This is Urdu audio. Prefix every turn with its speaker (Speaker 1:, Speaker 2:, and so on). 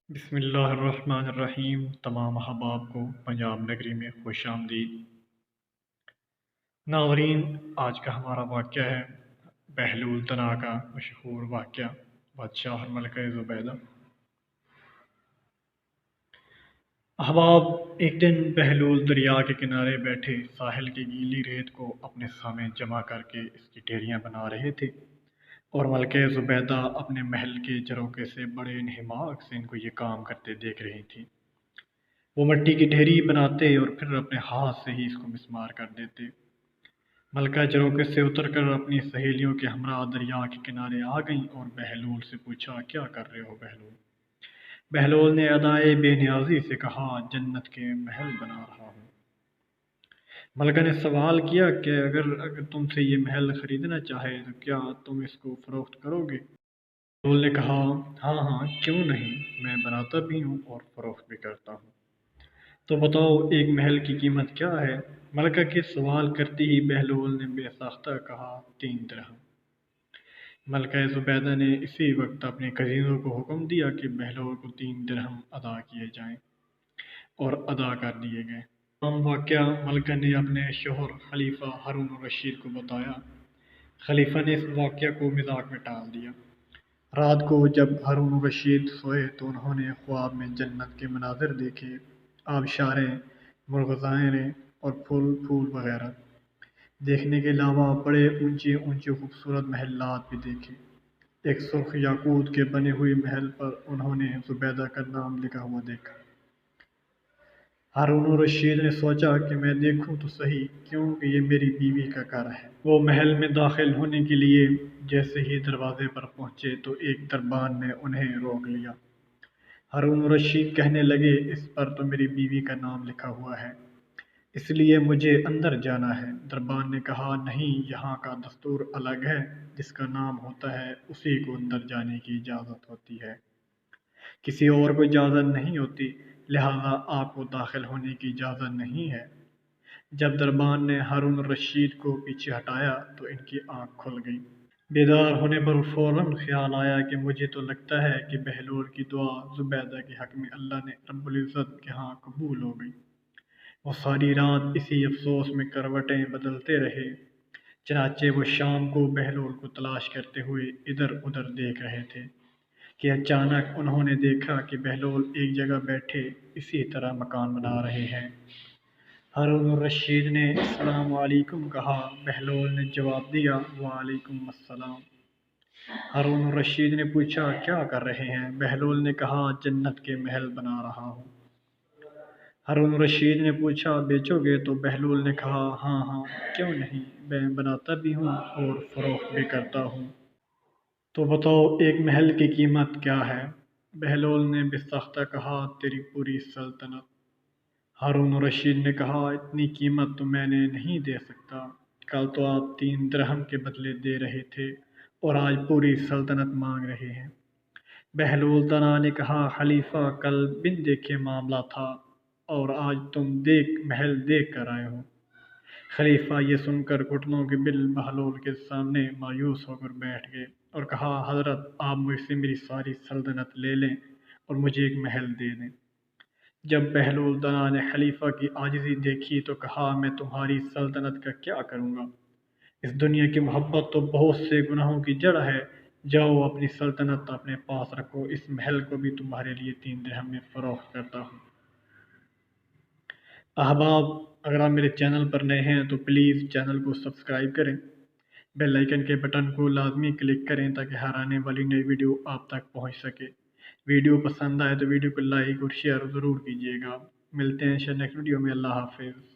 Speaker 1: بسم اللہ الرحمن الرحیم۔ تمام احباب کو پنجاب نگری میں خوش آمدید۔ ناظرین، آج کا ہمارا واقعہ ہے بہلول تنا کا مشہور واقعہ بادشاہ اور ملکہ زبیدہ۔ احباب، ایک دن بہلول دریا کے کنارے بیٹھے ساحل کی گیلی ریت کو اپنے سامنے جمع کر کے اس کی ڈھیریاں بنا رہے تھے، اور ملکہ زبیدہ اپنے محل کے جروکے سے بڑے انہماک سے ان کو یہ کام کرتے دیکھ رہی تھی۔ وہ مٹی کی ڈھیری بناتے اور پھر اپنے ہاتھ سے ہی اس کو مسمار کر دیتے۔ ملکہ جروکے سے اتر کر اپنی سہیلیوں کے ہمراہ دریا کے کنارے آ گئیں اور بہلول سے پوچھا، کیا کر رہے ہو بہلول؟ بہلول نے ادائے بے نیازی سے کہا، جنت کے محل بنا رہا ہوں۔ ملکہ نے سوال کیا کہ اگر تم سے یہ محل خریدنا چاہے تو کیا تم اس کو فروخت کرو گے؟ بہلول نے کہا، ہاں ہاں، کیوں نہیں، میں بناتا بھی ہوں اور فروخت بھی کرتا ہوں۔ تو بتاؤ، ایک محل کی قیمت کیا ہے؟ ملکہ کے سوال کرتے ہی بہلول نے بے ساختہ کہا، 3 درہم۔ ملکہ زبیدہ نے اسی وقت اپنے قریبوں کو حکم دیا کہ بہلول کو 3 درہم ادا کیے جائیں، اور ادا کر دیے گئے۔ واقعہ ملکہ نے اپنے شوہر خلیفہ ہارون الرشید کو بتایا۔ خلیفہ نے اس واقعہ کو مذاق میں ٹال دیا۔ رات کو جب ہارون الرشید سوئے تو انہوں نے خواب میں جنت کے مناظر دیکھے، آبشاریں، مرغزاریں اور پھول وغیرہ۔ دیکھنے کے علاوہ بڑے اونچے اونچے خوبصورت محلات بھی دیکھے۔ ایک سرخ یاقوت کے بنے ہوئے محل پر انہوں نے زبیدہ کا نام لکھا ہوا دیکھا۔ ہارون الرشید نے سوچا کہ میں دیکھوں تو صحیح، کیونکہ یہ میری بیوی کا گھر ہے۔ وہ محل میں داخل ہونے کے لیے جیسے ہی دروازے پر پہنچے تو ایک دربان نے انہیں روک لیا۔ ہارون الرشید کہنے لگے، اس پر تو میری بیوی کا نام لکھا ہوا ہے، اس لیے مجھے اندر جانا ہے۔ دربان نے کہا، نہیں، یہاں کا دستور الگ ہے، جس کا نام ہوتا ہے اسی کو اندر جانے کی اجازت ہوتی ہے، کسی اور کو اجازت نہیں ہوتی، لہذا آپ کو داخل ہونے کی اجازت نہیں ہے۔ جب دربان نے ہارون الرشید کو پیچھے ہٹایا تو ان کی آنکھ کھل گئی۔ بیدار ہونے پر فوراً خیال آیا کہ مجھے تو لگتا ہے کہ بہلول کی دعا زبیدہ کے حق میں اللہ نے رب العزت کے ہاں قبول ہو گئی۔ وہ ساری رات اسی افسوس میں کروٹیں بدلتے رہے۔ چنانچہ وہ شام کو بہلول کو تلاش کرتے ہوئے ادھر ادھر دیکھ رہے تھے کہ اچانک انہوں نے دیکھا کہ بہلول ایک جگہ بیٹھے اسی طرح مکان بنا رہے ہیں۔ ہارون الرشید نے السلام علیکم کہا۔ بہلول نے جواب دیا، وعلیکم السلام۔ ہارون الرشید نے پوچھا، کیا کر رہے ہیں؟ بہلول نے کہا، جنت کے محل بنا رہا ہوں۔ ہارون الرشید نے پوچھا، بیچو گے؟ تو بہلول نے کہا، ہاں ہاں، کیوں نہیں، میں بناتا بھی ہوں اور فروخت بھی کرتا ہوں۔ تو بتاؤ، ایک محل کی قیمت کیا ہے؟ بہلول نے بساختہ کہا، تیری پوری سلطنت۔ ہارون الرشید نے کہا، اتنی قیمت تو میں نے نہیں دے سکتا، کل تو آپ 3 درہم کے بدلے دے رہے تھے اور آج پوری سلطنت مانگ رہے ہیں۔ بہلول تنا نے کہا، خلیفہ، کل بن دیکھے معاملہ تھا اور آج تم محل دیکھ کر آئے ہو۔ خلیفہ یہ سن کر گھٹنوں کے بل بہلول کے سامنے مایوس ہو کر بیٹھ گئے اور کہا، حضرت، آپ مجھ سے میری ساری سلطنت لے لیں اور مجھے ایک محل دے دیں۔ جب بہلول تنا نے خلیفہ کی عاجزی دیکھی تو کہا، میں تمہاری سلطنت کا کیا کروں گا؟ اس دنیا کی محبت تو بہت سے گناہوں کی جڑ ہے، جاؤ اپنی سلطنت اپنے پاس رکھو، اس محل کو بھی تمہارے لیے 3 درہم میں فروخت کرتا ہوں۔ احباب، اگر آپ میرے چینل پر نئے ہیں تو پلیز چینل کو سبسکرائب کریں، بیل آئیکن کے بٹن کو لازمی کلک کریں تاکہ ہر آنے والی نئی ویڈیو آپ تک پہنچ سکے۔ ویڈیو پسند آئے تو ویڈیو کو لائک اور شیئر ضرور کیجیے گا۔ ملتے ہیں نیکسٹ ویڈیو میں۔ اللہ حافظ۔